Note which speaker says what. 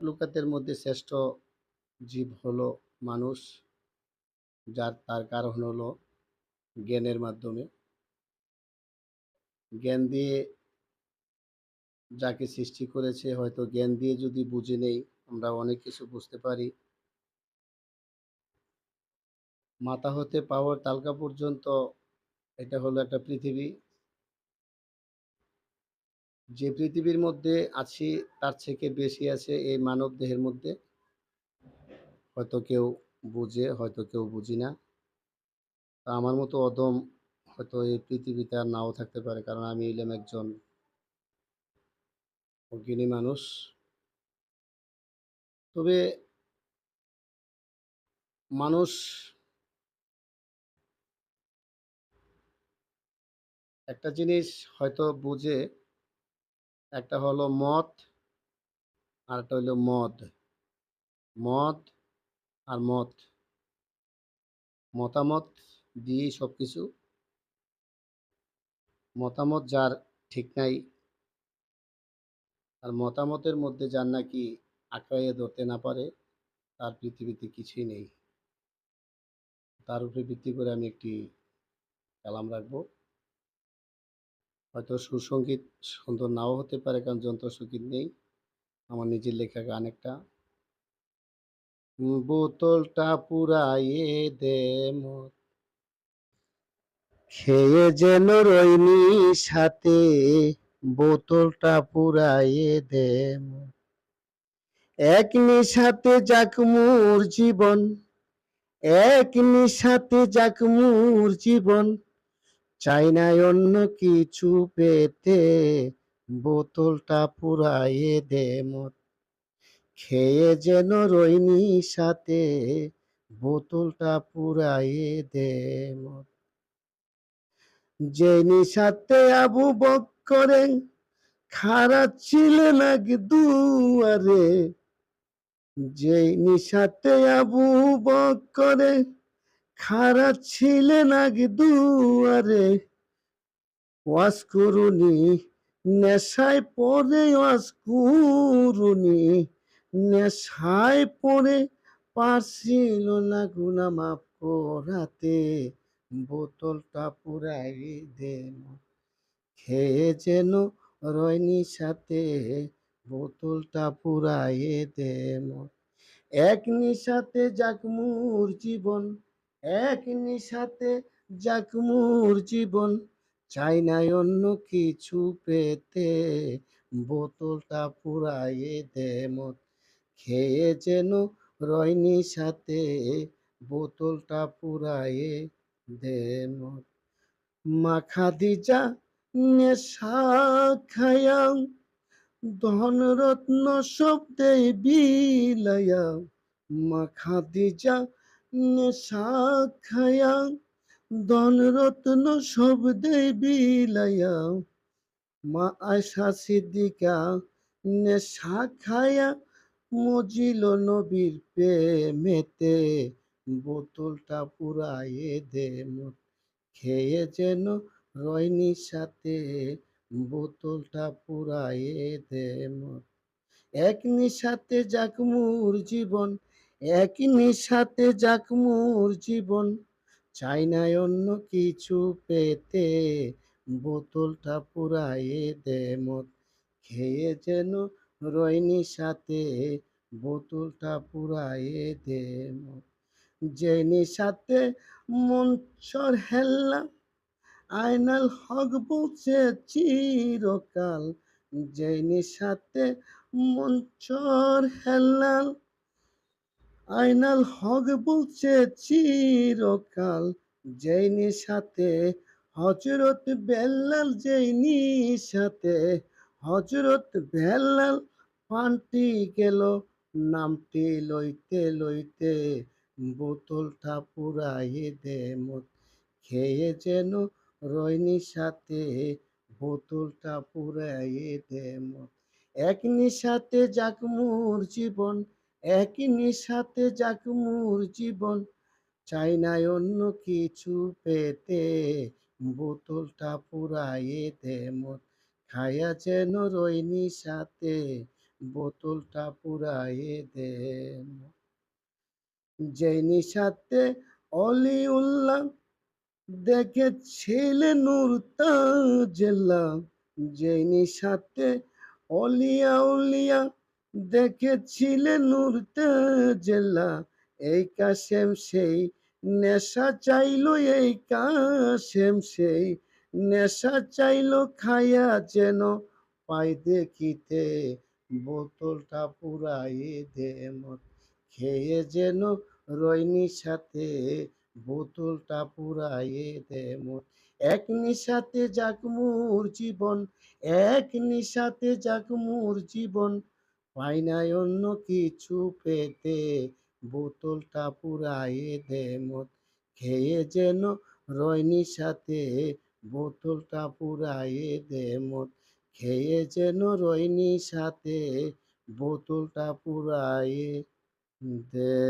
Speaker 1: লুকাতের মধ্যে শ্রেষ্ঠ জীব হলো মানুষ। তার কারণ হলো জ্ঞানের মাধ্যমে। জ্ঞান দিয়ে যাকে সৃষ্টি করেছে হয়তো জ্ঞান দিয়ে যদি বুঝে নেই, আমরা অনেক কিছু বুঝতে পারি। মাথা হতে পাওয়ার তালকা পর্যন্ত এটা হলো একটা পৃথিবী। যে পৃথিবীর মধ্যে আছি তার থেকে বেশি আছে এই মানব দেহের মধ্যে। হয়তো কেউ বুঝে, হয়তো কেউ বুঝি না। তা আমার মতো অদম হয়তো এই পৃথিবীতে আর নাও থাকতে পারে, কারণ আমি হইলাম একজন অজ্ঞানী মানুষ। তবে মানুষ একটা জিনিস হয়তো বুঝে, একটা হলো মত, আরেকটা হইলো মদ। মদ আর মত, মতামত দিয়েই সবকিছু। মতামত যার ঠিক নাই, আর মতামতের মধ্যে যার নাকি আঁকড়াইয়ে ধরতে না পারে, তার পৃথিবীতে কিছুই নেই। তার উপরে ভিত্তি করে আমি একটি কালাম রাখবো। হয়তো সুসংগীত সুন্দর নাও হতে পারে, কারণ যন্ত্রসঙ্গীত নেই। আমার নিজের লেখা গান একটা। বোতলটা পুরাইয়ে দে মত, খেয়ে যেন রইনি সাথে, বোতলটা পুরাইয়ে দে মত। এক নিশাতে যাক মোর জীবন, এক নিশাতে যাক মোর জীবন, চাই না অন্য কিছু পেতে, বোতলটা পুরাইয়ে দে মত। খেয়ে যেন রইনি সাথে, বোতলটা পুরাইয়ে দে মত। যে নিশাতে আবু বক্করে খাড়া ছিলেন আগ দুয়ারে, যে নিশাতে আবু বক্করে খাড়া ছিলেন আগ দুয়ারে, ওয়াজ করুনি নেশায় পড়ে, ওয়াজ করুনি নেশায় পড়ে, পারছিল না গুনা মাফ করাতে, বোতলটা পুরাই দে। খেয়ে যেন রয়নি সাথে, বোতলটা পুরাইয়ে দে মত। এক নিশাতে যাক মোর জীবন, এক নিশাতে যাক মোর জীবন, চাই না অন্য কিছু পেতে, বোতলটা পুরাইয়ে দে মত। খেয়ে যেন রয়নি সাথে, বোতলটা পুরাইয়ে দে মত। মা খাদিজা নেশা খায়া ধনরত্ন সব দেই বিলাইয়া, মা খাদিজা নেশা খায়া ধনরত্ন সব দেই বিলাইয়া, মা আয়সা সিদ্দিকা নেশা খায়া মজিল নবীর প্রেমেতে, বোতলটা পুরাইয়ে দে মত। খেয়ে যেন রয়নি সাথে, বোতলটা পুরাইয়ে দে মত। এক নিশাতে যাক মোর জীবন, এক নিশাতে যাক মোর জীবন, চাই না অন্য কিছু পেতে, বোতলটা পুরাইয়ে দে মত। খেয়ে যেন রয়নি সাথে, বোতলটা পুরাইয়ে দে মত। যে নিশাতে মঞ্চর হেল্লা, আয়নাল হক বলছে চিরকাল, যে নিশাতে মঞ্চর হেলাল, আয়নাল হক বলছে চিরকাল, যেই নিশাতে হযরত বেলাল, যেই নিশাতে হযরত বেলাল পান্টি গেল নামটি লইতে লইতে, বোতলটা পুরাইয়ে দে মত। খেয়ে যেন রয়নি সাথে, বোতলটা পুরাইয়ে দে মত। এক নিশাতে যাক মোর জীবন, এক নিশাতে যাক মোর জীবন, চাই না অন্য কিছু পেতে, বোতলটা পুরাইয়ে দে মত। খায়া যেন রয়নি সাথে, বোতলটা পুরাইয়ে দে। যেই নিশাতে অলিউল্লাহ দেখেছিলে নূর তাজেল্লা, যেই নিশাতে অলিয়া উলিয়া দেখেছিলে নূর তাজেল্লা, এই কাশেম সেই নেশা চাইলো, এই কাশেম সেই নেশা চাইলো খাইয়া যেন পাই দেখিতে, বোতলটা পুরাইয়ে দে মোর, খেয়ে যেন রই নিশাতে, বোতলটা পুরাইয়ে দে মোর। এক নিশাতে যাক মোর জীবন, এক নিশাতে যাক মোর জীবন, পাই নাই অন্য কিছু পেতে, বোতলটা পুরাইয়ে দে মোর, খেয়ে যেন রই নিশাতে, বোতলটা পুরাইয়ে দে মোর, খেয়ে যেন রই নিশাতে, বোতলটা পুরাইয়ে দে।